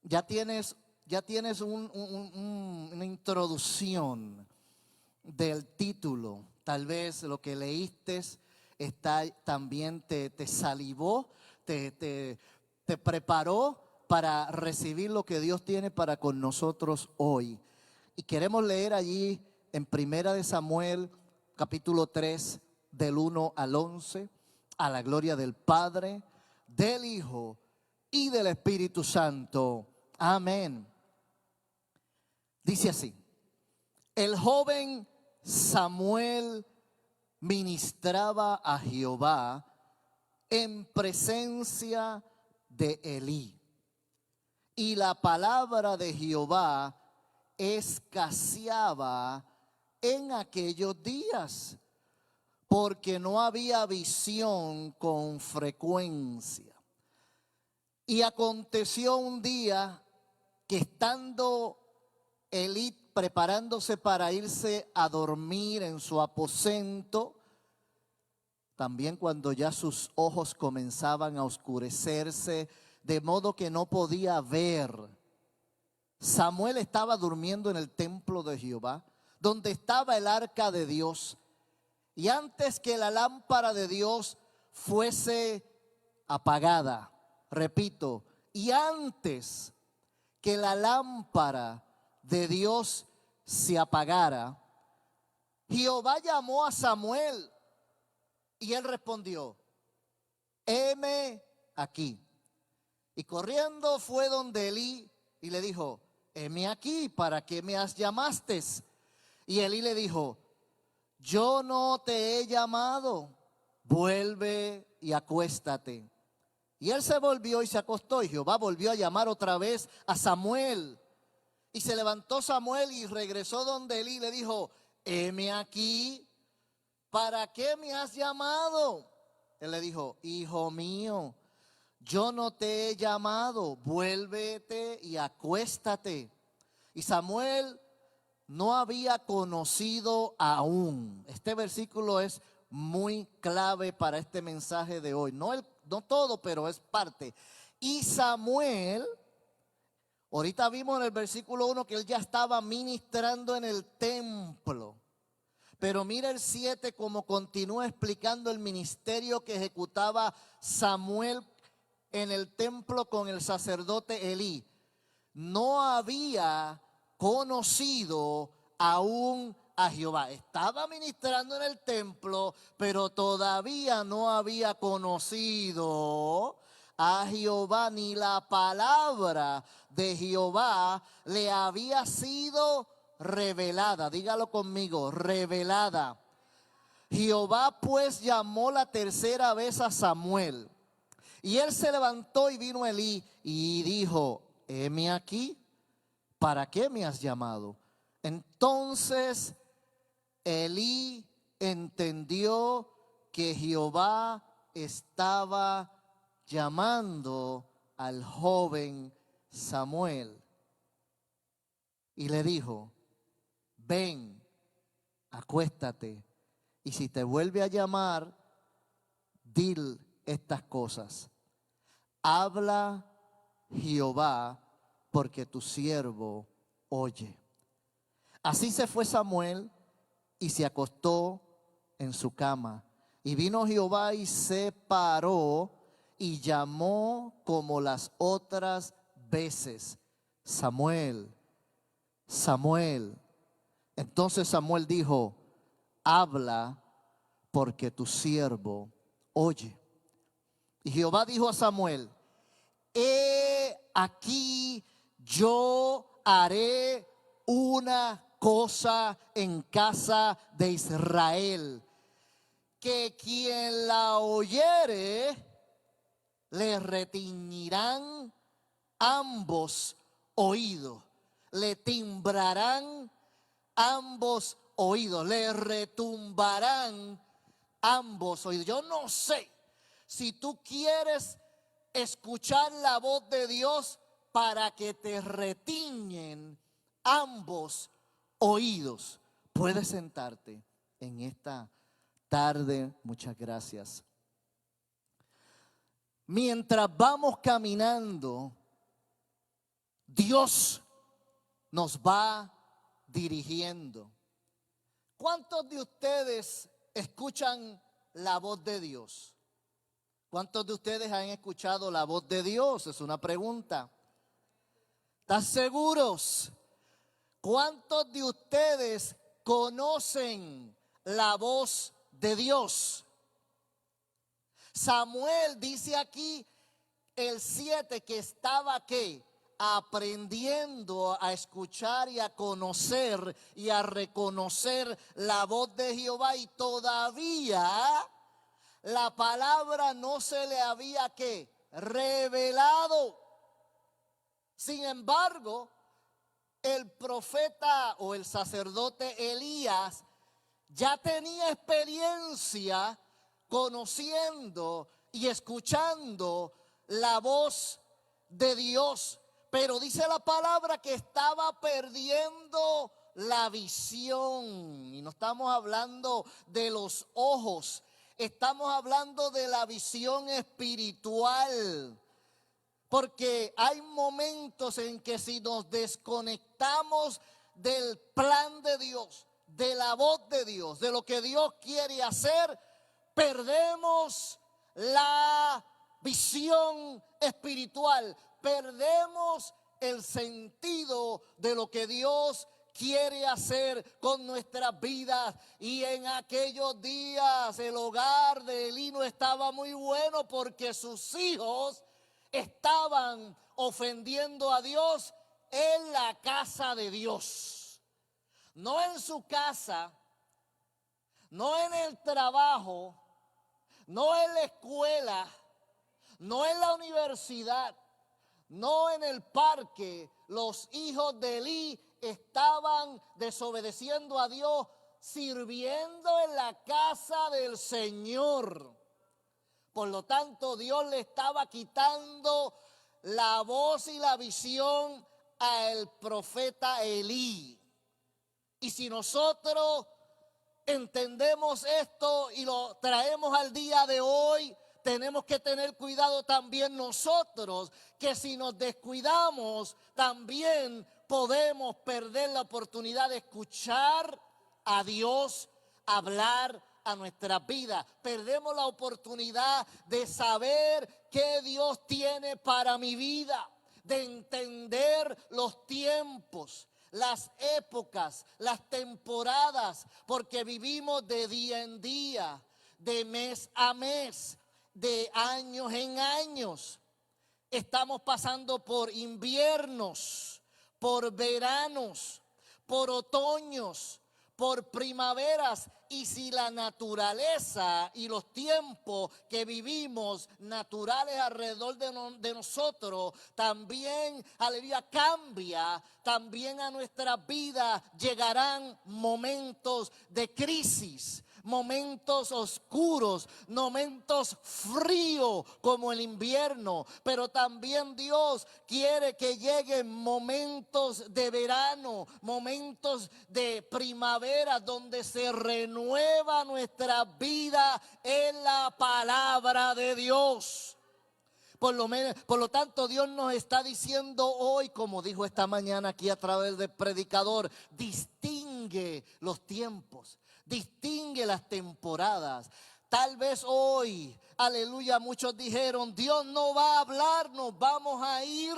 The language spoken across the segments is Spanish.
Ya tienes, una introducción del título. Tal vez lo que leíste también te salivó, te preparó para recibir lo que Dios tiene para con nosotros hoy. Y queremos leer allí en Primera de Samuel, capítulo 3, del 1 al 11, a la gloria del Padre, del Hijo y del Espíritu Santo. Amén. Dice así: el joven Samuel ministraba a Jehová en presencia de Elí, y la palabra de Jehová escaseaba en aquellos días, porque no había visión con frecuencia. Y aconteció un día que, estando Elí preparándose para irse a dormir en su aposento, también cuando ya sus ojos comenzaban a oscurecerse, de modo que no podía ver, Samuel estaba durmiendo en el templo de Jehová, donde estaba el arca de Dios. Y antes que la lámpara de Dios fuese apagada, repito, y antes que la lámpara de Dios se apagara, Jehová llamó a Samuel y él respondió: heme aquí. Y corriendo fue donde Elí y le dijo: heme aquí, ¿para qué me llamaste? Y Elí le dijo: yo no te he llamado, vuelve y acuéstate. Y él se volvió y se acostó, y Jehová volvió a llamar otra vez a Samuel. Y se levantó Samuel y regresó donde Elí y le dijo: heme aquí, ¿para qué me has llamado? Él le dijo: hijo mío, yo no te he llamado, vuélvete y acuéstate. Y Samuel no había conocido aún. Este versículo es muy clave para este mensaje de hoy. No todo, pero es parte. Y Samuel, ahorita vimos en el versículo 1 que él ya estaba ministrando en el templo. Pero mira el 7 como continúa explicando el ministerio que ejecutaba Samuel en el templo con el sacerdote Elí. No había conocido aún a Jehová. Estaba ministrando en el templo, pero todavía no había conocido a Jehová, ni la palabra de Jehová le había sido revelada. Dígalo conmigo: revelada. Jehová pues llamó la tercera vez a Samuel, y él se levantó y vino a Elí y dijo: heme aquí, ¿para qué me has llamado? Entonces Elí entendió que Jehová estaba llamando al joven Samuel, y le dijo: ven, acuéstate, y si te vuelve a llamar, dile estas cosas: habla Jehová, porque tu siervo oye. Así se fue Samuel y se acostó en su cama. Y vino Jehová y se paró y llamó como las otras veces: Samuel, Samuel. Entonces Samuel dijo: habla, porque tu siervo oye. Y Jehová dijo a Samuel: he aquí, yo haré una cosa en casa de Israel, que quien la oyere le retiñirán ambos oídos, le timbrarán ambos oídos, le retumbarán ambos oídos. Yo no sé si tú quieres escuchar la voz de Dios para que te retiñen ambos oídos. Puedes sentarte en esta tarde. Muchas gracias. Mientras vamos caminando Dios nos va dirigiendo. ¿Cuántos de ustedes escuchan la voz de Dios? ¿Cuántos de ustedes han escuchado la voz de Dios? Es una pregunta. ¿Están seguros? ¿Cuántos de ustedes conocen la voz de Dios? Samuel dice aquí el 7 que estaba ¿qué? Aprendiendo a escuchar y a conocer y a reconocer la voz de Jehová, y todavía la palabra no se le había ¿qué? Revelado. Sin embargo, el profeta o el sacerdote Elías ya tenía experiencia conociendo y escuchando la voz de Dios. Pero dice la palabra que estaba perdiendo la visión. Y no estamos hablando de los ojos, estamos hablando de la visión espiritual. Porque hay momentos en que si nos desconectamos del plan de Dios, de la voz de Dios, de lo que Dios quiere hacer, perdemos la visión espiritual, perdemos el sentido de lo que Dios quiere hacer con nuestras vidas. Y en aquellos días el hogar de Elí no estaba muy bueno, porque sus hijos estaban ofendiendo a Dios en la casa de Dios, no en su casa, no en el trabajo, no en la escuela, no en la universidad, no en el parque. Los hijos de Elí estaban desobedeciendo a Dios, sirviendo en la casa del Señor. Por lo tanto, Dios le estaba quitando la voz y la visión al profeta Elí. Y si nosotros entendemos esto y lo traemos al día de hoy, tenemos que tener cuidado también nosotros, que si nos descuidamos, también podemos perder la oportunidad de escuchar a Dios hablar a nuestras vidas. Perdemos la oportunidad de saber qué Dios tiene para mi vida, de entender los tiempos, las épocas, las temporadas, porque vivimos de día en día, de mes a mes, de años en años. Estamos pasando por inviernos, por veranos, por otoños, por primaveras. Y si la naturaleza y los tiempos que vivimos naturales alrededor de nosotros también, aleluya, cambia, también a nuestras vidas llegarán momentos de crisis, momentos oscuros, momentos fríos como el invierno. Pero también Dios quiere que lleguen momentos de verano, momentos de primavera, donde se renueva nuestra vida en la palabra de Dios. Por lo tanto, Dios nos está diciendo hoy, como dijo esta mañana aquí a través del predicador, distingue los tiempos, distingue las temporadas. Tal vez hoy, aleluya, muchos dijeron, Dios no va a hablar, nos vamos a ir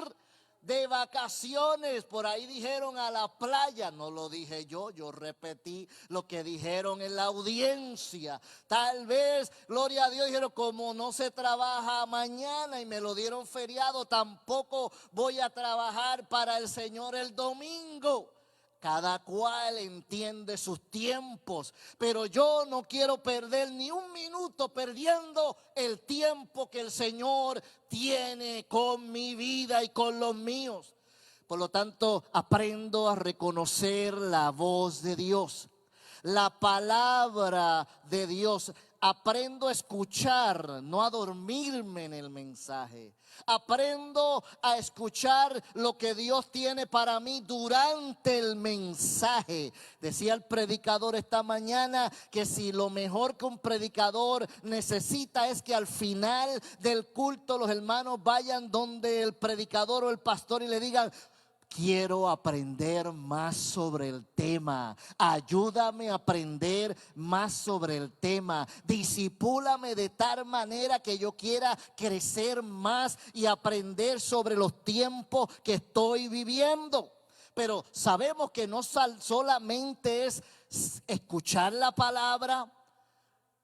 de vacaciones. Por ahí dijeron a la playa. No lo dije yo repetí lo que dijeron en la audiencia. Tal vez, gloria a Dios, dijeron, como no se trabaja mañana y me lo dieron feriado, tampoco voy a trabajar para el Señor el domingo. Cada cual entiende sus tiempos, pero yo no quiero perder ni un minuto perdiendo el tiempo que el Señor tiene con mi vida y con los míos. Por lo tanto, aprendo a reconocer la voz de Dios, la palabra de Dios. Aprendo a escuchar, no a dormirme en el mensaje. Aprendo a escuchar lo que Dios tiene para mí durante el mensaje. Decía el predicador esta mañana que si lo mejor que un predicador necesita es que al final del culto los hermanos vayan donde el predicador o el pastor y le digan, quiero aprender más sobre el tema. Ayúdame a aprender más sobre el tema. Discipúlame de tal manera que yo quiera crecer más y aprender sobre los tiempos que estoy viviendo. Pero sabemos que no solamente es escuchar la palabra,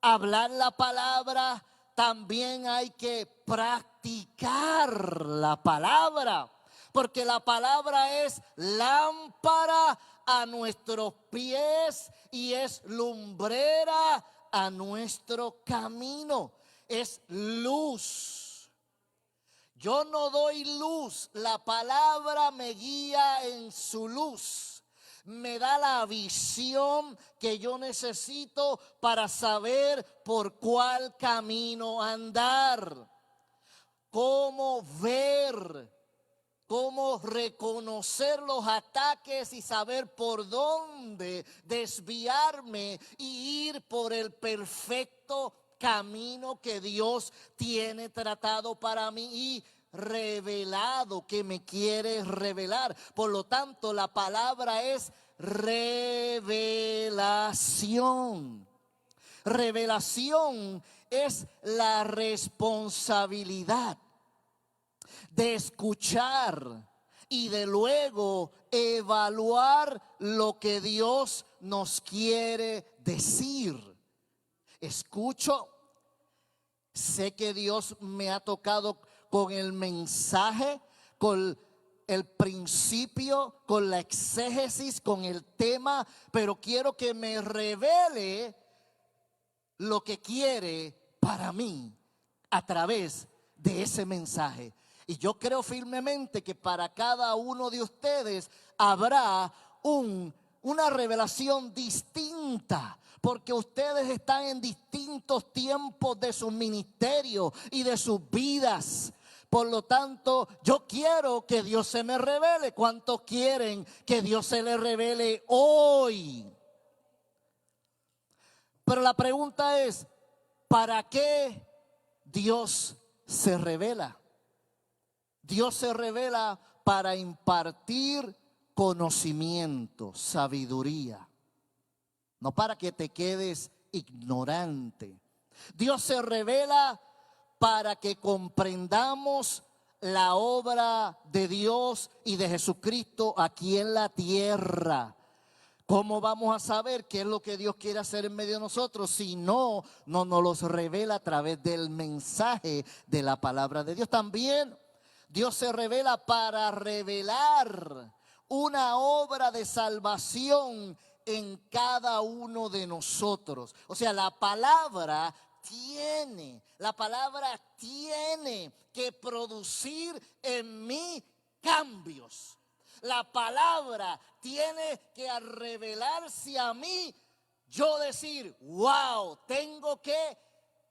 hablar la palabra, también hay que practicar la palabra. Porque la palabra es lámpara a nuestros pies y es lumbrera a nuestro camino. Es luz. Yo no doy luz, la palabra me guía en su luz. Me da la visión que yo necesito para saber por cuál camino andar. Cómo ver, cómo reconocer los ataques y saber por dónde desviarme y ir por el perfecto camino que Dios tiene tratado para mí y revelado, que me quiere revelar. Por lo tanto, la palabra es revelación. Revelación es la responsabilidad de escuchar y de luego evaluar lo que Dios nos quiere decir. Escucho, sé que Dios me ha tocado con el mensaje, con el principio, con la exégesis, con el tema, pero quiero que me revele lo que quiere para mí a través de ese mensaje. Y yo creo firmemente que para cada uno de ustedes habrá una revelación distinta, porque ustedes están en distintos tiempos de su ministerio y de sus vidas. Por lo tanto, yo quiero que Dios se me revele. ¿Cuántos quieren que Dios se les revele hoy? Pero la pregunta es, ¿para qué Dios se revela? Dios se revela para impartir conocimiento, sabiduría, no para que te quedes ignorante. Dios se revela para que comprendamos la obra de Dios y de Jesucristo aquí en la tierra. ¿Cómo vamos a saber qué es lo que Dios quiere hacer en medio de nosotros si no nos los revela a través del mensaje de la palabra de Dios? También Dios se revela para revelar una obra de salvación en cada uno de nosotros. O sea, la palabra tiene que producir en mí cambios. La palabra tiene que al revelarse a mí, yo decir, wow, tengo que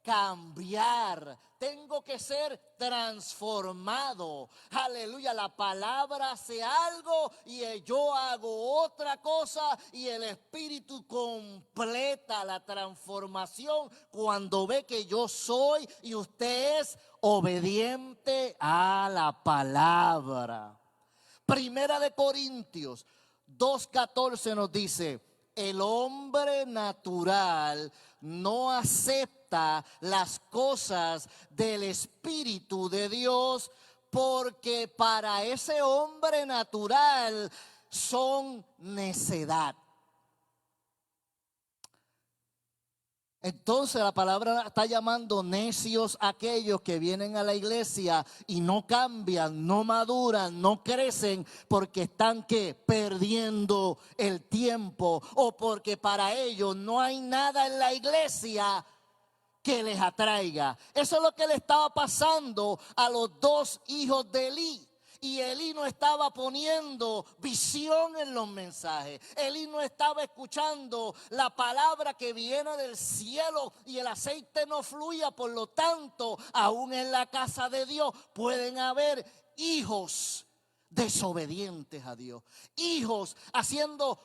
cambiar, tengo que ser transformado. Aleluya, la palabra hace algo y yo hago otra cosa y el Espíritu completa la transformación cuando ve que yo soy y usted es obediente a la palabra. Primera de Corintios 2:14 nos dice, el hombre natural no acepta las cosas del Espíritu de Dios porque para ese hombre natural son necedad. Entonces la palabra está llamando necios a aquellos que vienen a la iglesia y no cambian, no maduran, no crecen porque están perdiendo el tiempo o porque para ellos no hay nada en la iglesia que les atraiga. Eso es lo que le estaba pasando a los dos hijos de Elí. Y Elí no estaba poniendo visión en los mensajes. Elí no estaba escuchando la palabra que viene del cielo y el aceite no fluía. Por lo tanto, aún en la casa de Dios pueden haber hijos desobedientes a Dios. Hijos haciendo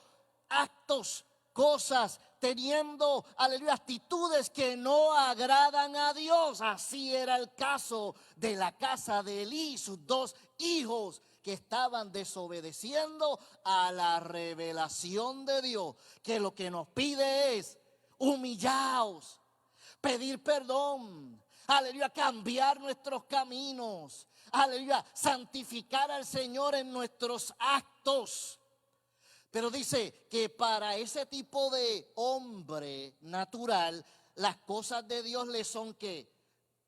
actos, cosas, teniendo, aleluya, actitudes que no agradan a Dios. Así era el caso de la casa de Elí, sus dos hijos que estaban desobedeciendo a la revelación de Dios, que lo que nos pide es humillaos, pedir perdón, aleluya, cambiar nuestros caminos, aleluya, santificar al Señor en nuestros actos. Pero dice que para ese tipo de hombre natural, las cosas de Dios le son ¿qué?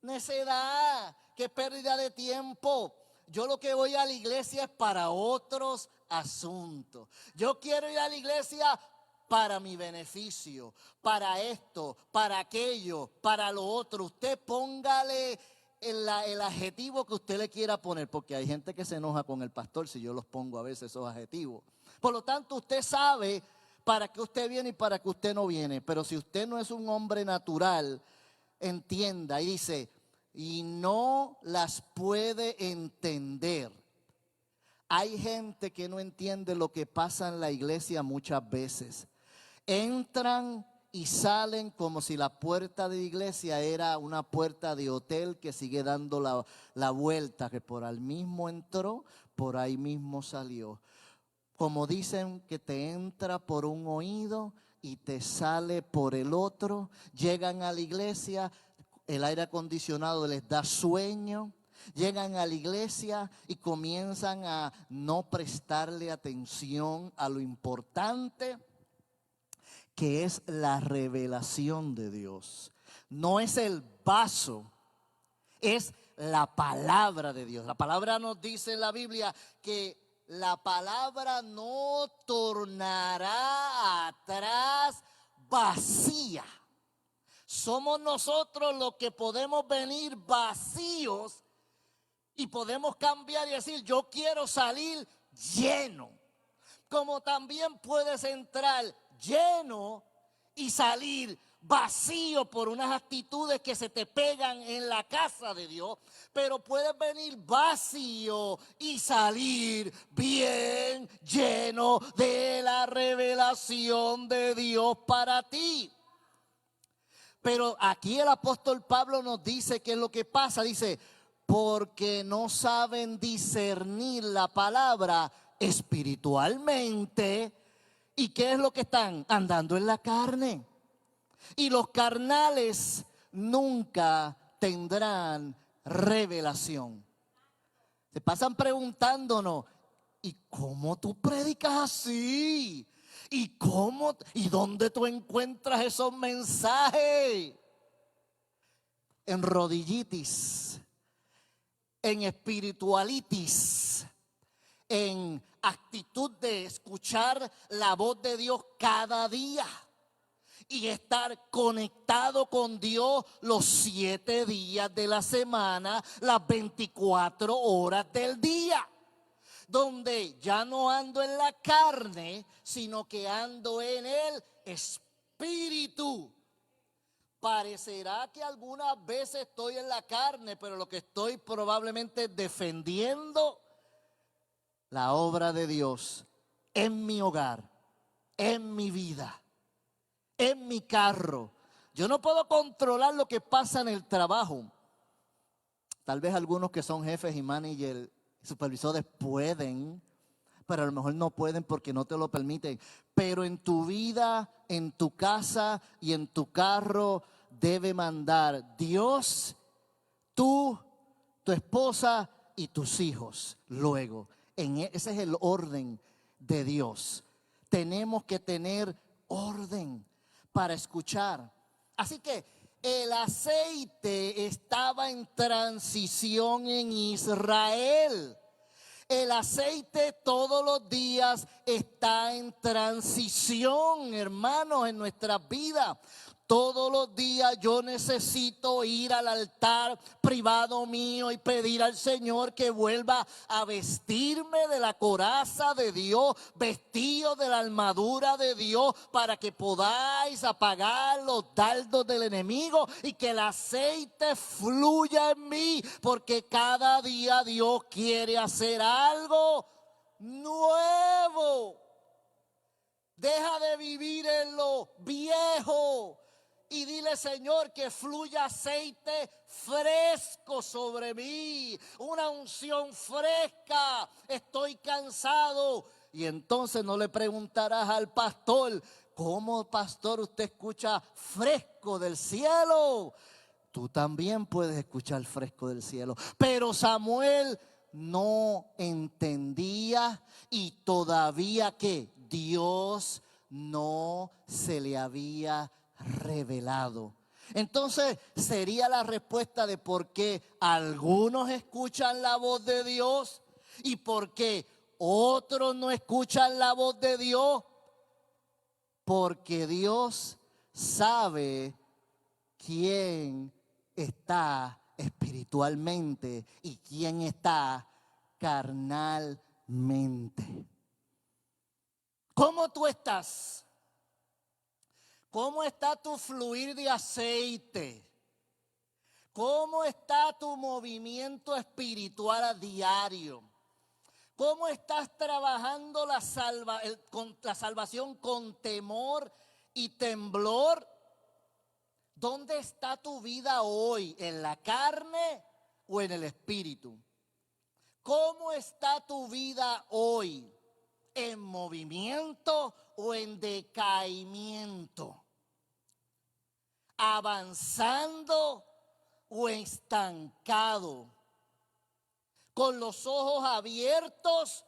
Necedad, que pérdida de tiempo. Yo lo que voy a la iglesia es para otros asuntos. Yo quiero ir a la iglesia para mi beneficio, para esto, para aquello, para lo otro. Usted póngale el adjetivo que usted le quiera poner, porque hay gente que se enoja con el pastor si yo los pongo a veces esos adjetivos. Por lo tanto, usted sabe para qué usted viene y para qué usted no viene. Pero si usted no es un hombre natural, entienda, y dice, y no las puede entender. Hay gente que no entiende lo que pasa en la iglesia muchas veces. Entran y salen como si la puerta de iglesia era una puerta de hotel que sigue dando la vuelta, que por ahí mismo entró, por ahí mismo salió. Como dicen que te entra por un oído y te sale por el otro. Llegan a la iglesia, el aire acondicionado les da sueño. Llegan a la iglesia y comienzan a no prestarle atención a lo importante, que es la revelación de Dios. No es el vaso, es la palabra de Dios. La palabra nos dice en la Biblia que la palabra no tornará atrás vacía. Somos nosotros los que podemos venir vacíos y podemos cambiar y decir, yo quiero salir lleno. Como también puedes entrar lleno y salir vacío por unas actitudes que se te pegan en la casa de Dios, pero puedes venir vacío y salir bien lleno de la revelación de Dios para ti. Pero aquí el apóstol Pablo nos dice qué es lo que pasa. Dice, porque no saben discernir la palabra espiritualmente. ¿Y qué es lo que están? Andando en la carne. Y los carnales nunca tendrán revelación. Se pasan preguntándonos, ¿y cómo tú predicas así? ¿Y dónde tú encuentras esos mensajes? En rodillitis, en espiritualitis, en actitud de escuchar la voz de Dios cada día y estar conectado con Dios los 7 días de la semana, las 24 horas del día, donde ya no ando en la carne, sino que ando en el espíritu. Parecerá que algunas veces estoy en la carne, pero lo que estoy probablemente defendiendo la obra de Dios en mi hogar, en mi vida, en mi carro. Yo no puedo controlar lo que pasa en el trabajo. Tal vez algunos que son jefes y managers, supervisores pueden, pero a lo mejor no pueden porque no te lo permiten. Pero en tu vida, en tu casa y en tu carro debe mandar Dios, tú, tu esposa y tus hijos. Luego, ese es el orden de Dios. Tenemos que tener orden para escuchar. Así que el aceite estaba en transición en Israel. El aceite todos los días está en transición, hermanos, en nuestras vidas. Todos los días yo necesito ir al altar privado mío y pedir al Señor que vuelva a vestirme de la coraza de Dios, vestido de la armadura de Dios, para que podáis apagar los dardos del enemigo y que el aceite fluya en mí, porque cada día Dios quiere hacer algo nuevo. Deja de vivir en lo viejo y dile: Señor, que fluya aceite fresco sobre mí, una unción fresca. Estoy cansado. Y entonces no le preguntarás al pastor: ¿cómo, pastor, usted escucha fresco del cielo? Tú también puedes escuchar fresco del cielo. Pero Samuel no entendía, y todavía que Dios no se le había revelado. Entonces sería la respuesta de por qué algunos escuchan la voz de Dios y por qué otros no escuchan la voz de Dios. Porque Dios sabe quién está espiritualmente y quién está carnalmente. ¿Cómo tú estás? ¿Cómo está tu fluir de aceite? ¿Cómo está tu movimiento espiritual a diario? ¿Cómo estás trabajando la salvación con temor y temblor? ¿Dónde está tu vida hoy? ¿En la carne o en el espíritu? ¿Cómo está tu vida hoy? ¿En movimiento o en decaimiento? ¿Avanzando o estancado? ¿Con los ojos abiertos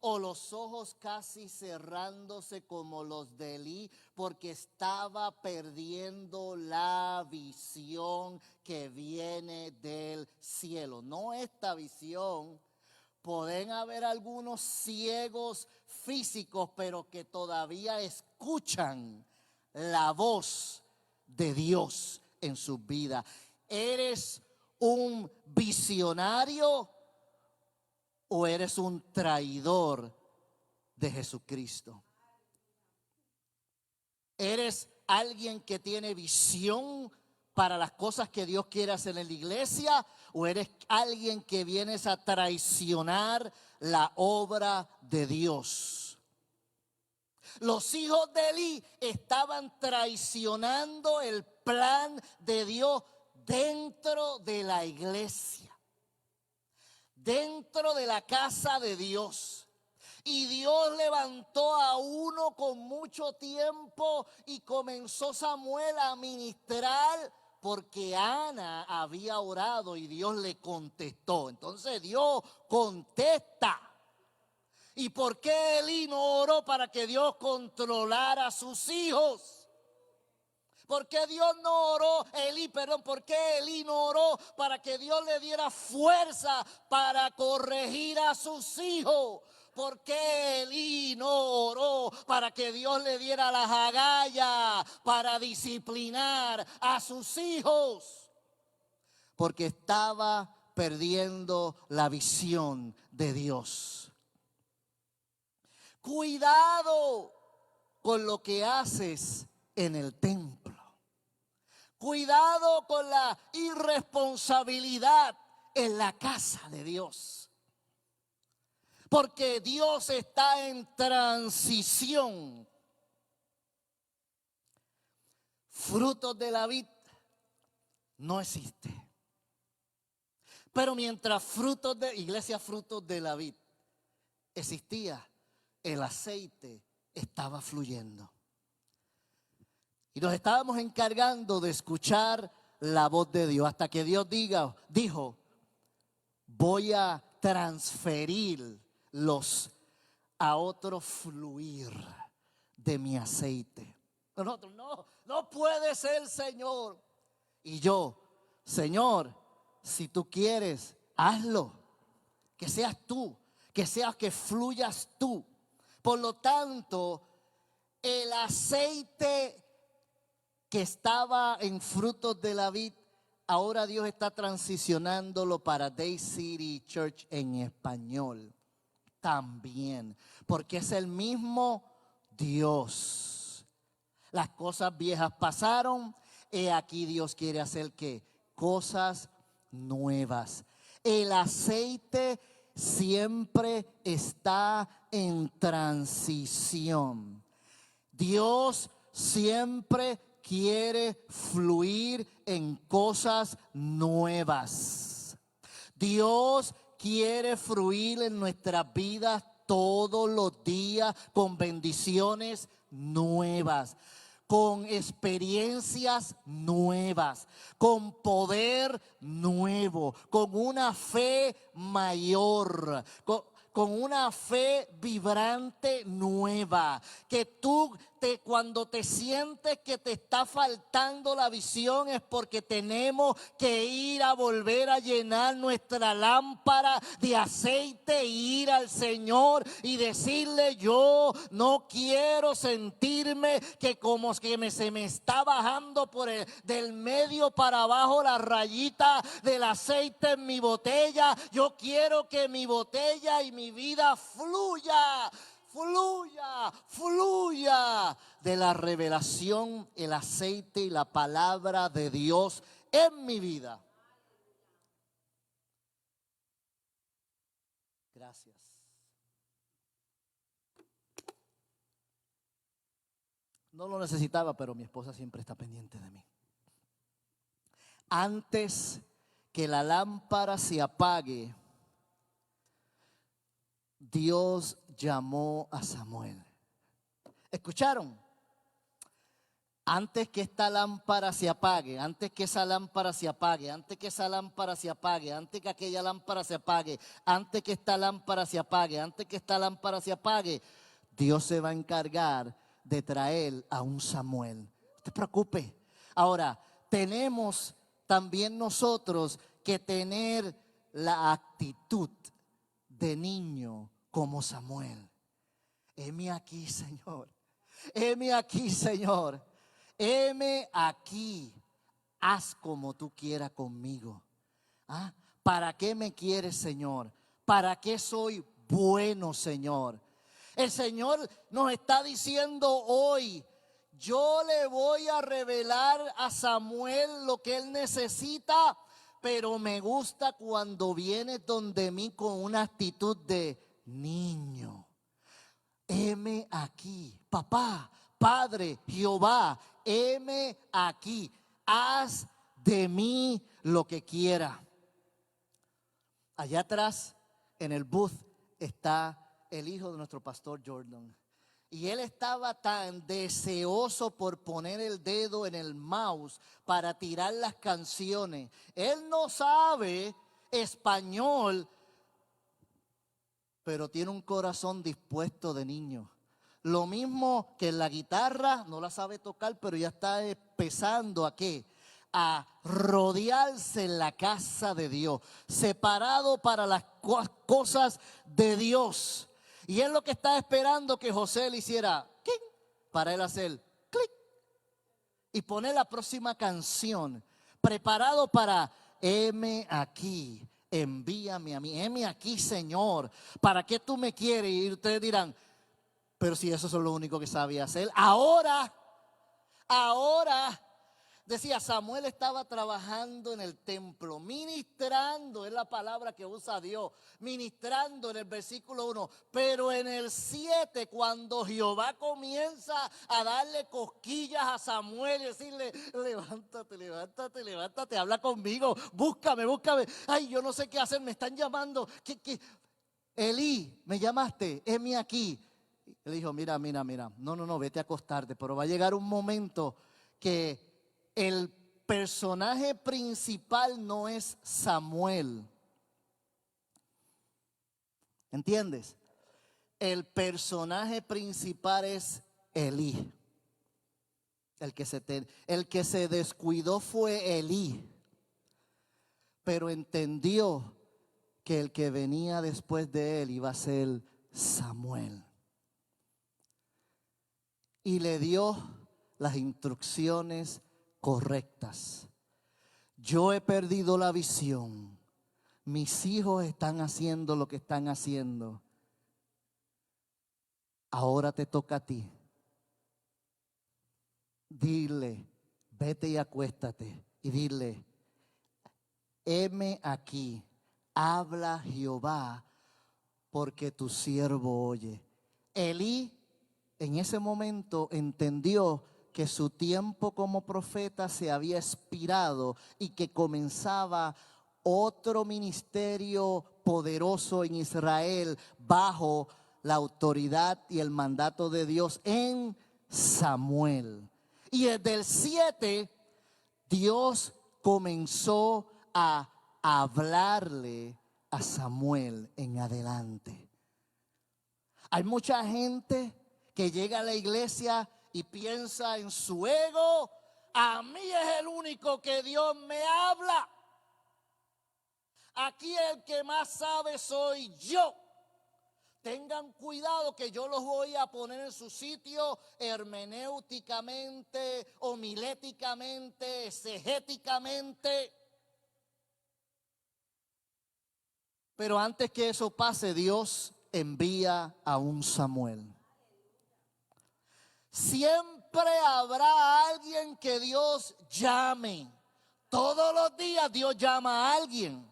o los ojos casi cerrándose como los de Elí, porque estaba perdiendo la visión que viene del cielo? No esta visión. Pueden haber algunos ciegos físicos, pero que todavía escuchan la voz de Dios en su vida. ¿Eres un visionario o eres un traidor de Jesucristo? ¿Eres alguien que tiene visión para las cosas que Dios quiere hacer en la iglesia? ¿O eres alguien que vienes a traicionar la obra de Dios? Los hijos de Elí estaban traicionando el plan de Dios dentro de la iglesia, dentro de la casa de Dios. Y Dios levantó a uno con mucho tiempo y comenzó Samuel a ministrar, porque Ana había orado y Dios le contestó. Entonces Dios contesta. ¿Y por qué Elí no oró para que Dios controlara a sus hijos? ¿Por qué Dios no oró, por qué Elí no oró para que Dios le diera fuerza para corregir a sus hijos? ¿Por qué Elí no oró para que Dios le diera las agallas para disciplinar a sus hijos? Porque estaba perdiendo la visión de Dios. Cuidado con lo que haces en el templo. Cuidado con la irresponsabilidad en la casa de Dios. Porque Dios está en transición. Frutos de la vid no existe. Pero mientras frutos de la vid existía, el aceite estaba fluyendo. Y nos estábamos encargando de escuchar la voz de Dios hasta que Dios dijo: voy a transferir a otro fluir de mi aceite. Nosotros: no puede ser, Señor. Y yo: Señor, si tú quieres, hazlo. Que seas tú, que fluyas tú. Por lo tanto, el aceite que estaba en frutos de la vid, ahora Dios está transicionándolo para Day City Church en español también, porque es el mismo Dios. Las cosas viejas pasaron, he aquí Dios quiere hacer ¿qué? Cosas nuevas. El aceite siempre está en transición. Dios siempre quiere fluir en cosas nuevas. Dios quiere fluir en nuestras vidas todos los días con bendiciones nuevas, con experiencias nuevas, con poder nuevo, con una fe mayor, con una fe vibrante nueva, que tú cuando te sientes que te está faltando la visión es porque tenemos que ir a volver a llenar nuestra lámpara de aceite e ir al Señor y decirle: yo no quiero sentirme que como que se me está bajando del medio para abajo la rayita del aceite en mi botella. Yo quiero que mi botella y mi vida fluya de la revelación, el aceite y la palabra de Dios en mi vida. Gracias. No lo necesitaba, pero mi esposa siempre está pendiente de mí. Antes que la lámpara se apague, Dios llamó a Samuel. ¿Escucharon? Antes que esta lámpara se apague, antes que esa lámpara se apague, antes que esa lámpara se apague, antes que aquella lámpara se apague, antes que esta lámpara se apague, antes que esta lámpara se apague, Dios se va a encargar de traer a un Samuel. No te preocupes. Ahora, tenemos también nosotros que tener la actitud de niño como Samuel. Heme aquí, Señor. Heme aquí, Señor. Heme aquí. Haz como tú quieras conmigo. ¿Ah? ¿Para qué me quieres, Señor? ¿Para qué soy bueno, Señor? El Señor nos está diciendo hoy: yo le voy a revelar a Samuel lo que él necesita, pero me gusta cuando vienes donde mí con una actitud de niño. Heme aquí, papá, Padre, Jehová, heme aquí. Haz de mí lo que quiera. Allá atrás, en el booth, está el hijo de nuestro pastor Jordan. Y él estaba tan deseoso por poner el dedo en el mouse para tirar las canciones. Él no sabe español, pero tiene un corazón dispuesto de niño. Lo mismo que la guitarra, no la sabe tocar, pero ya está empezando ¿a qué? A rodearse en la casa de Dios, separado para las cosas de Dios. Y es lo que está esperando que José le hiciera clic, para él hacer clic y poner la próxima canción, preparado para heme aquí, envíame a mí, heme aquí, Señor. ¿Para qué tú me quieres? Y ustedes dirán: pero si eso es lo único que sabía hacer. Ahora, decía, Samuel estaba trabajando en el templo, ministrando, es la palabra que usa Dios, ministrando en el versículo 1. Pero en el 7, cuando Jehová comienza a darle cosquillas a Samuel y decirle: levántate, levántate, levántate, habla conmigo, búscame. Ay, yo no sé qué hacer, me están llamando. Elí, me llamaste, heme aquí. Él dijo: mira, no, vete a acostarte, pero va a llegar un momento que el personaje principal no es Samuel. ¿Entiendes? El personaje principal es Elí. El que se descuidó fue Elí, pero entendió que el que venía después de él iba a ser Samuel. Y le dio las instrucciones correctas. Yo he perdido la visión. Mis hijos están haciendo lo que están haciendo. Ahora te toca a ti. Dile: vete y acuéstate. Y dile: heme aquí, habla Jehová, porque tu siervo oye. Elí en ese momento entendió que su tiempo como profeta se había expirado y que comenzaba otro ministerio poderoso en Israel bajo la autoridad y el mandato de Dios en Samuel. Y desde el 7, Dios comenzó a hablarle a Samuel en adelante. Hay mucha gente que llega a la iglesia y piensa en su ego. A mí es el único que Dios me habla. Aquí el que más sabe soy yo. Tengan cuidado que yo los voy a poner en su sitio hermenéuticamente, homiléticamente, exegéticamente. Pero antes que eso pase, Dios envía a un Samuel. Siempre habrá alguien que Dios llame. Todos los días Dios llama a alguien.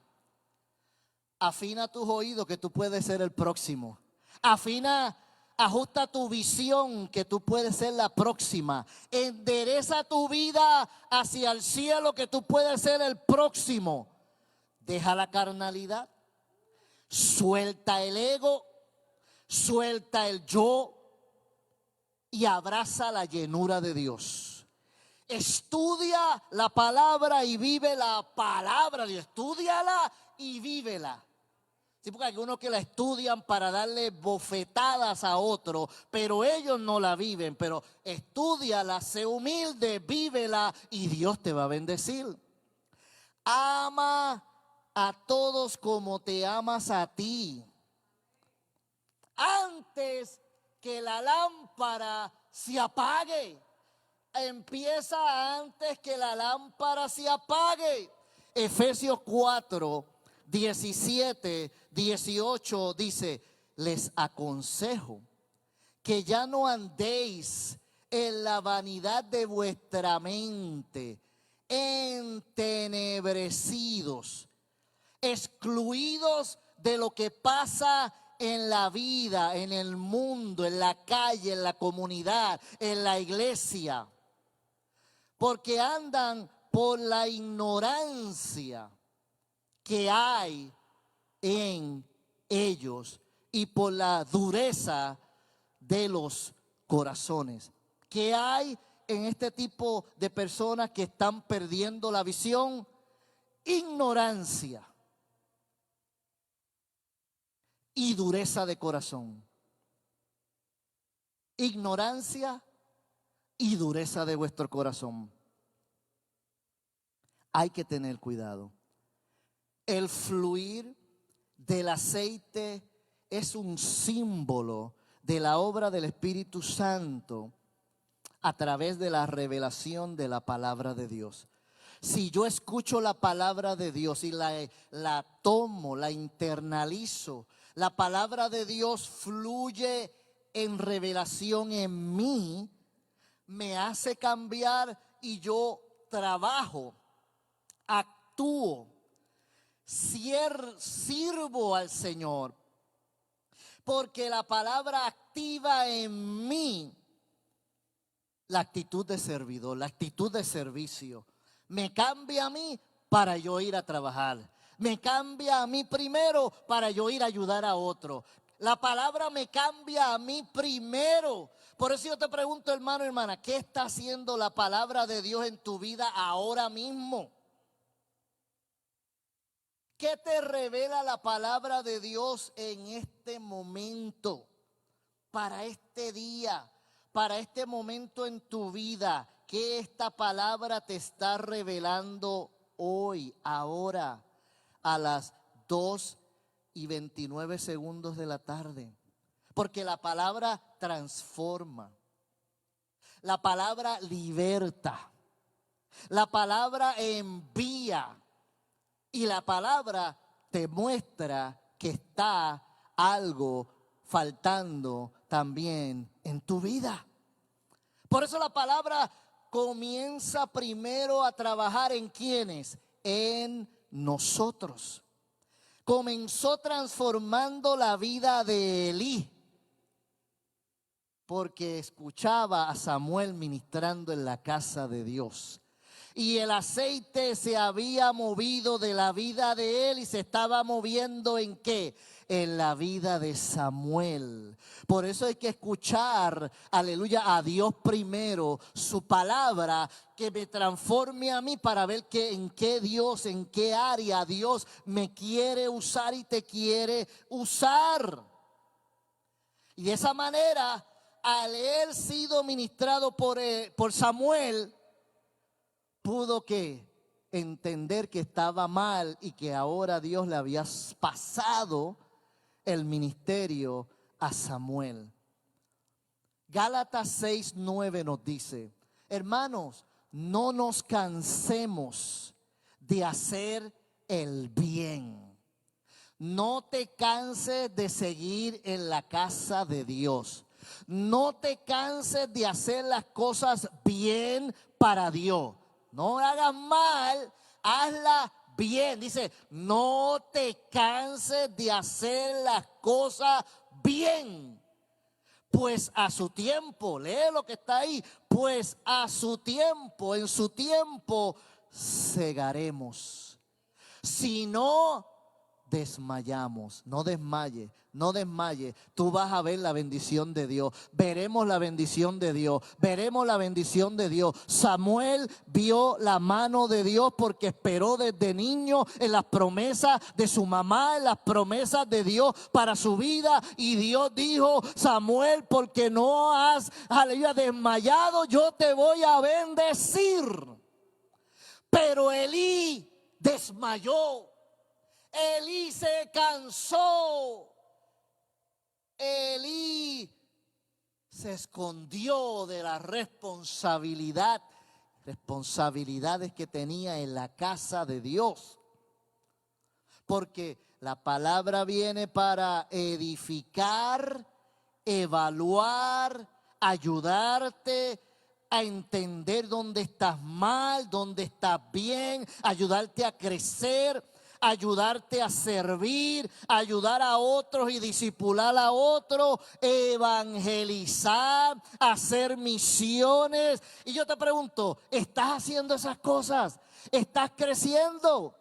Afina tus oídos que tú puedes ser el próximo. Ajusta tu visión que tú puedes ser la próxima. Endereza tu vida hacia el cielo que tú puedes ser el próximo. Deja la carnalidad. Suelta el ego. Suelta el yo. Y abraza la llenura de Dios. Estudia la palabra y vive la palabra. Estúdiala y vívela. Sí, porque hay algunos que la estudian para darle bofetadas a otros, pero ellos no la viven. Pero estúdiala, sé humilde, vívela y Dios te va a bendecir. Ama a todos como te amas a ti. Antes que la lámpara se apague. Empieza antes que la lámpara se apague. Efesios 4, 17, 18 dice: les aconsejo que ya no andéis en la vanidad de vuestra mente, entenebrecidos, excluidos de lo que pasa en la vida, en el mundo, en la calle, en la comunidad, en la iglesia. Porque andan por la ignorancia que hay en ellos y por la dureza de los corazones. ¿Qué hay en este tipo de personas que están perdiendo la visión? Ignorancia y dureza de corazón. Ignorancia y dureza de vuestro corazón. Hay que tener cuidado. El fluir del aceite es un símbolo de la obra del Espíritu Santo a través de la revelación de la palabra de Dios. Si yo escucho la palabra de Dios y la tomo, la internalizo, la palabra de Dios fluye en revelación en mí, me hace cambiar y yo trabajo, actúo, sirvo al Señor. Porque la palabra activa en mí la actitud de servidor, la actitud de servicio. Me cambia a mí para yo ir a trabajar. Me cambia a mí primero para yo ir a ayudar a otro. La palabra me cambia a mí primero. Por eso yo te pregunto, hermano, hermana, ¿qué está haciendo la palabra de Dios en tu vida ahora mismo? ¿Qué te revela la palabra de Dios en este momento? Para este día, para este momento en tu vida. ¿Qué esta palabra te está revelando hoy, ahora, a las 2:29 de la tarde? Porque la palabra transforma. La palabra liberta. La palabra envía. Y la palabra te muestra que está algo faltando también en tu vida. Por eso la palabra comienza primero a trabajar en ¿quiénes? En nosotros. Comenzó transformando la vida de Elí. porque escuchaba a Samuel ministrando en la casa de Dios. Y el aceite se había movido de la vida de él y se estaba moviendo ¿en qué? En la vida de Samuel. Por eso hay que escuchar, aleluya, a Dios primero, su palabra, que me transforme a mí para ver en qué área Dios me quiere usar y te quiere usar. Y de esa manera, al él sido ministrado por Samuel, pudo que entender que estaba mal y que ahora Dios le había pasado el ministerio a Samuel. Gálatas 6:9 nos dice: hermanos, no nos cansemos de hacer el bien. No te canses de seguir en la casa de Dios. No te canses de hacer las cosas bien para Dios. No hagas mal, hazla bien. Dice, no te canses de hacer las cosas bien. Pues a su tiempo, lee lo que está ahí. Pues a su tiempo, en su tiempo, segaremos. Si no desmayamos, no desmaye, no desmaye. Tú vas a ver la bendición de Dios. Veremos la bendición de Dios. Veremos la bendición de Dios. Samuel vio la mano de Dios porque esperó desde niño en las promesas de su mamá, en las promesas de Dios para su vida. Y Dios dijo: Samuel, porque no has, aleluya, desmayado, yo te voy a bendecir. Pero Elí desmayó. Elí se cansó. Elí se escondió de la responsabilidades que tenía en la casa de Dios. Porque la palabra viene para edificar, evaluar, ayudarte a entender dónde estás mal, dónde estás bien, ayudarte a crecer, ayudarte a servir, ayudar a otros y discipular a otros, evangelizar, hacer misiones. Y yo te pregunto, ¿estás haciendo esas cosas? ¿Estás creciendo?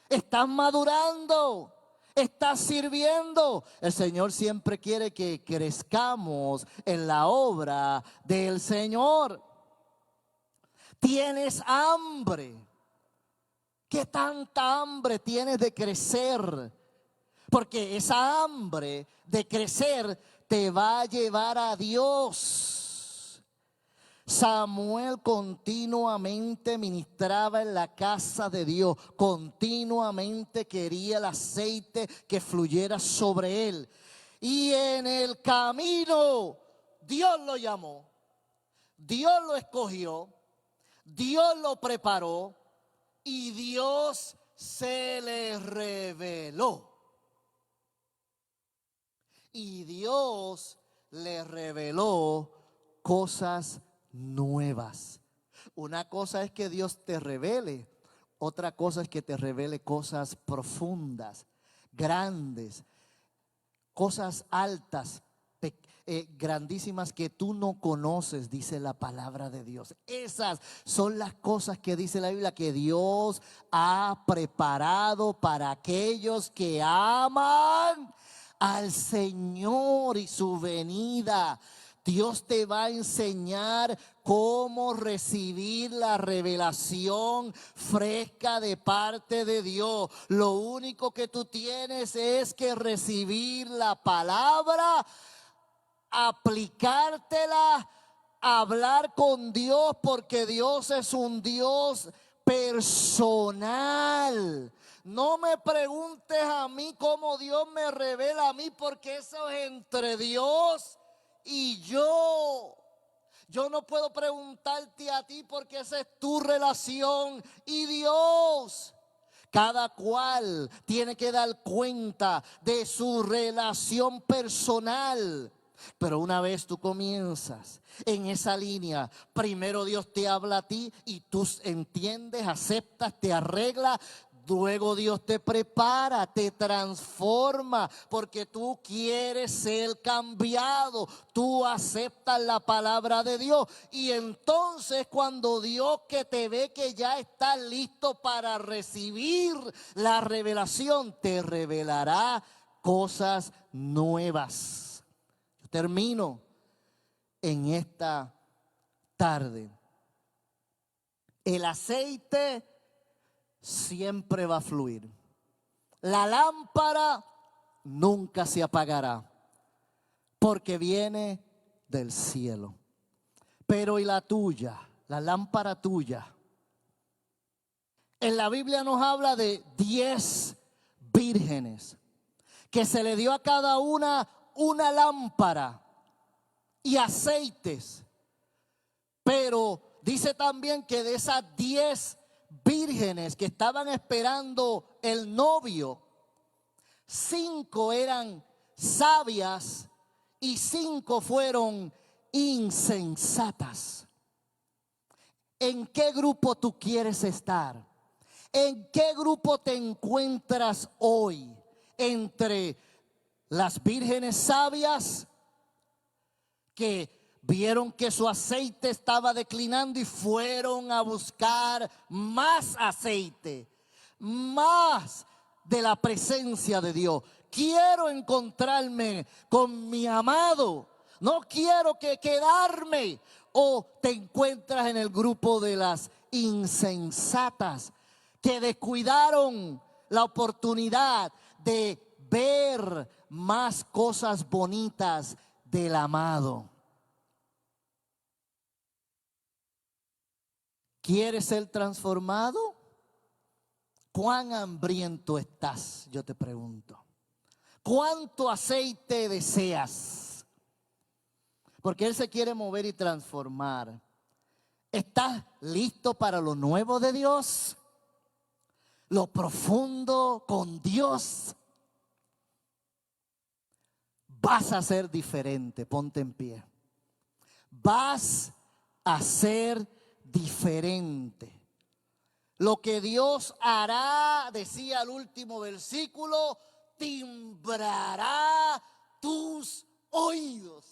¿Estás madurando? ¿Estás sirviendo? El Señor siempre quiere que crezcamos en la obra del Señor. ¿Tienes hambre? ¿Qué tanta hambre tienes de crecer? Porque esa hambre de crecer te va a llevar a Dios. Samuel continuamente ministraba en la casa de Dios. Continuamente quería el aceite que fluyera sobre él. Y en el camino Dios lo llamó. Dios lo escogió. Dios lo preparó. Y Dios se le reveló. Y Dios le reveló cosas nuevas. Una cosa es que Dios te revele. Otra cosa es que te revele cosas profundas, grandes, cosas altas, grandísimas que tú no conoces, dice la palabra de Dios. Esas son las cosas que dice la Biblia que Dios ha preparado para aquellos que aman al Señor y su venida. Dios te va a enseñar cómo recibir la revelación fresca de parte de Dios. Lo único que tú tienes es que recibir la palabra, aplicártela, hablar con Dios, porque Dios es un Dios personal. No me preguntes a mí cómo Dios me revela a mí, porque eso es entre Dios y yo. Yo no puedo preguntarte a ti porque esa es tu relación y Dios. Cada cual tiene que dar cuenta de su relación personal. Pero una vez tú comienzas en esa línea, primero Dios te habla a ti y tú entiendes, aceptas, te arreglas. Luego Dios te prepara, te transforma, porque tú quieres ser cambiado. Tú aceptas la palabra de Dios. Y entonces cuando Dios que te ve que ya estás listo para recibir la revelación, te revelará cosas nuevas. Yo termino en esta tarde. El aceite siempre va a fluir. La lámpara nunca se apagará porque viene del cielo. Pero ¿y la tuya? La lámpara tuya. En la Biblia nos habla de 10 vírgenes que se le dio a cada una lámpara y aceites. Pero dice también que de esas 10 vírgenes que estaban esperando el novio, 5 eran sabias y 5 fueron insensatas. ¿En qué grupo tú quieres estar? ¿En qué grupo te encuentras hoy? ¿Entre las vírgenes sabias que vieron que su aceite estaba declinando y fueron a buscar más aceite, más de la presencia de Dios? Quiero encontrarme con mi amado, no quiero quedarme. O te encuentras en el grupo de las insensatas que descuidaron la oportunidad de ver más cosas bonitas del amado. ¿Quieres ser transformado? ¿Cuán hambriento estás? Yo te pregunto. ¿Cuánto aceite deseas? Porque Él se quiere mover y transformar. ¿Estás listo para lo nuevo de Dios? Lo profundo con Dios. Vas a ser diferente. Ponte en pie. Vas a ser diferente. Lo que Dios hará, decía el último versículo, timbrará tus oídos.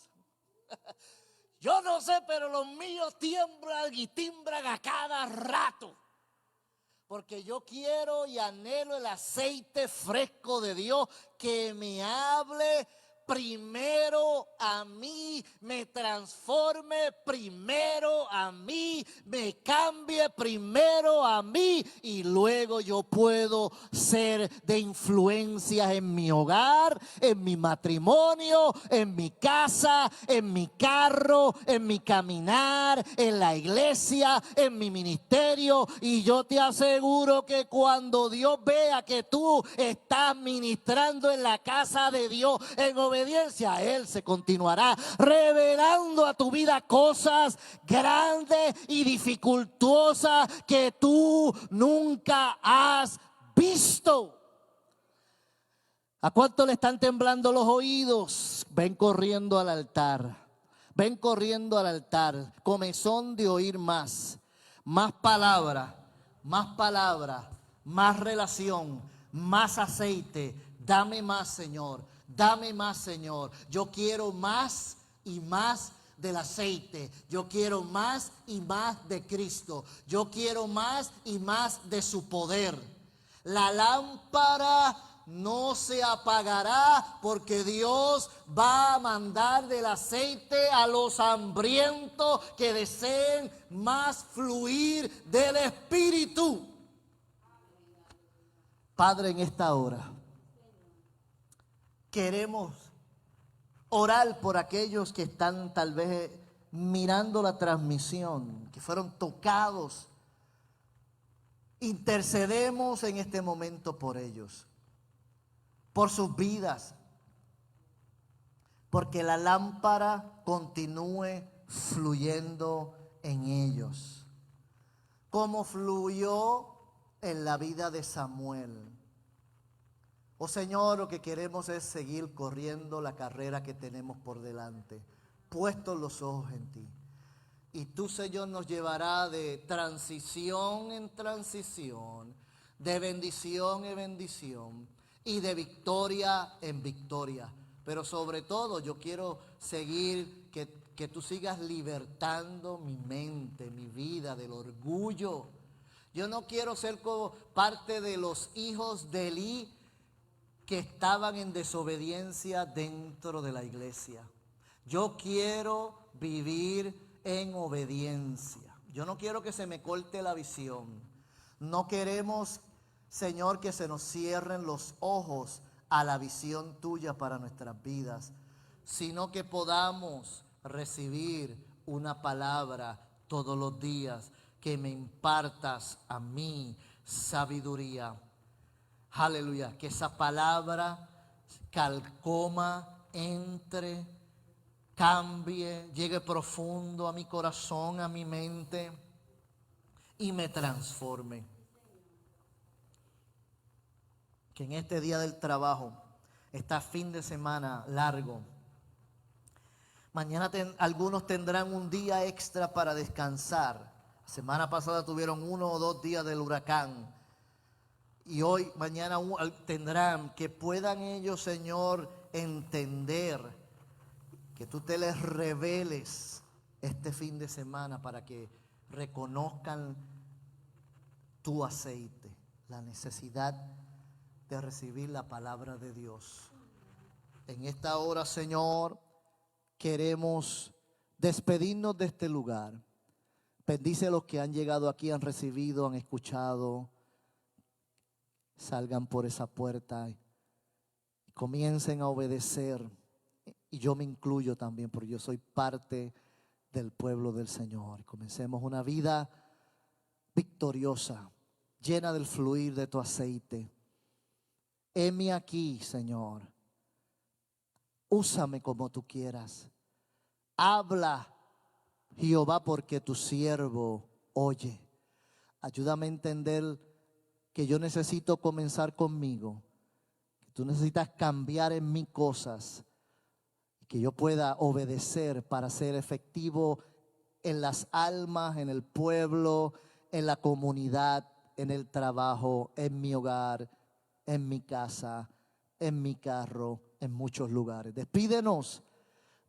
Yo no sé, pero los míos tiemblan y timbran a cada rato. Porque yo quiero y anhelo el aceite fresco de Dios que me hable primero a mí, me transforme primero a mí, me cambie primero a mí, y luego yo puedo ser de influencia en mi hogar, en mi matrimonio, en mi casa, en mi carro, en mi caminar, en la iglesia, en mi ministerio. Y yo te aseguro que cuando Dios vea que tú estás ministrando en la casa de Dios en obediencia a Él, se continuará revelando a tu vida cosas grandes y dificultosas que tú nunca has visto. ¿A cuánto le están temblando los oídos? Ven corriendo al altar. Ven corriendo al altar. Comezón de oír más. Más palabra. Más palabra. Más relación. Más aceite. Dame más, Señor. Dame más, Señor. Yo quiero más y más del aceite. Yo quiero más y más de Cristo. Yo quiero más y más de su poder. La lámpara no se apagará porque Dios va a mandar del aceite a los hambrientos que deseen más fluir del Espíritu. Padre, en esta hora queremos orar por aquellos que están tal vez mirando la transmisión, que fueron tocados. Intercedemos en este momento por ellos, por sus vidas, porque la lámpara continúe fluyendo en ellos, como fluyó en la vida de Samuel. Oh Señor, lo que queremos es seguir corriendo la carrera que tenemos por delante, puestos los ojos en ti. Y tú, Señor, nos llevará de transición en transición, de bendición en bendición y de victoria en victoria. Pero sobre todo yo quiero seguir, que tú sigas libertando mi mente, mi vida del orgullo. Yo no quiero ser como parte de los hijos de Elí que estaban en desobediencia dentro de la iglesia. Yo quiero vivir en obediencia. Yo no quiero que se me corte la visión. No queremos, Señor, que se nos cierren los ojos a la visión tuya para nuestras vidas, sino que podamos recibir una palabra todos los días, que me impartas a mí sabiduría. Aleluya, que esa palabra calcoma, entre, cambie, llegue profundo a mi corazón, a mi mente y me transforme. Que en este día del trabajo, este fin de semana largo, mañana algunos tendrán un día extra para descansar. La semana pasada tuvieron 1 o 2 días del huracán. Y hoy, mañana tendrán, que puedan ellos, Señor, entender que tú te les reveles este fin de semana para que reconozcan tu aceite, la necesidad de recibir la palabra de Dios. En esta hora, Señor, queremos despedirnos de este lugar. Bendice a los que han llegado aquí, han recibido, han escuchado. Salgan por esa puerta y comiencen a obedecer. Y yo me incluyo también, porque yo soy parte del pueblo del Señor. Comencemos una vida victoriosa, llena del fluir de tu aceite. Heme aquí, Señor. Úsame como tú quieras. Habla, Jehová, porque tu siervo oye. Ayúdame a entender que yo necesito comenzar conmigo, que tú necesitas cambiar en mí cosas, que yo pueda obedecer para ser efectivo en las almas, en el pueblo, en la comunidad, en el trabajo, en mi hogar, en mi casa, en mi carro, en muchos lugares. Despídenos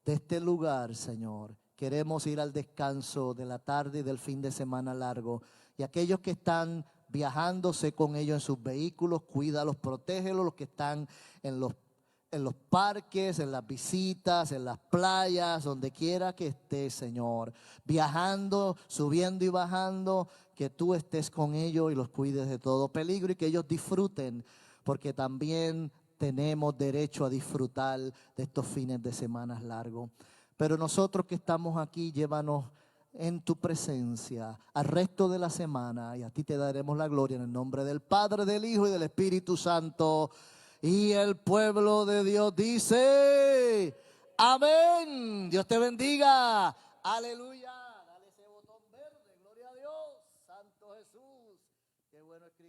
de este lugar, Señor. Queremos ir al descanso de la tarde y del fin de semana largo. Y aquellos que están viajando, sé con ellos en sus vehículos, cuídalos, protégelos. Los que están en los parques, en las visitas, en las playas, donde quiera que estés, Señor. Viajando, subiendo y bajando, que tú estés con ellos y los cuides de todo peligro y que ellos disfruten, porque también tenemos derecho a disfrutar de estos fines de semana largos. Pero nosotros que estamos aquí, llévanos en tu presencia al resto de la semana y a ti te daremos la gloria en el nombre del Padre, del Hijo y del Espíritu Santo. Y el pueblo de Dios dice amén. Dios te bendiga. Aleluya. Dale ese botón verde. Gloria a Dios. Santo Jesús. Qué bueno es Cristo.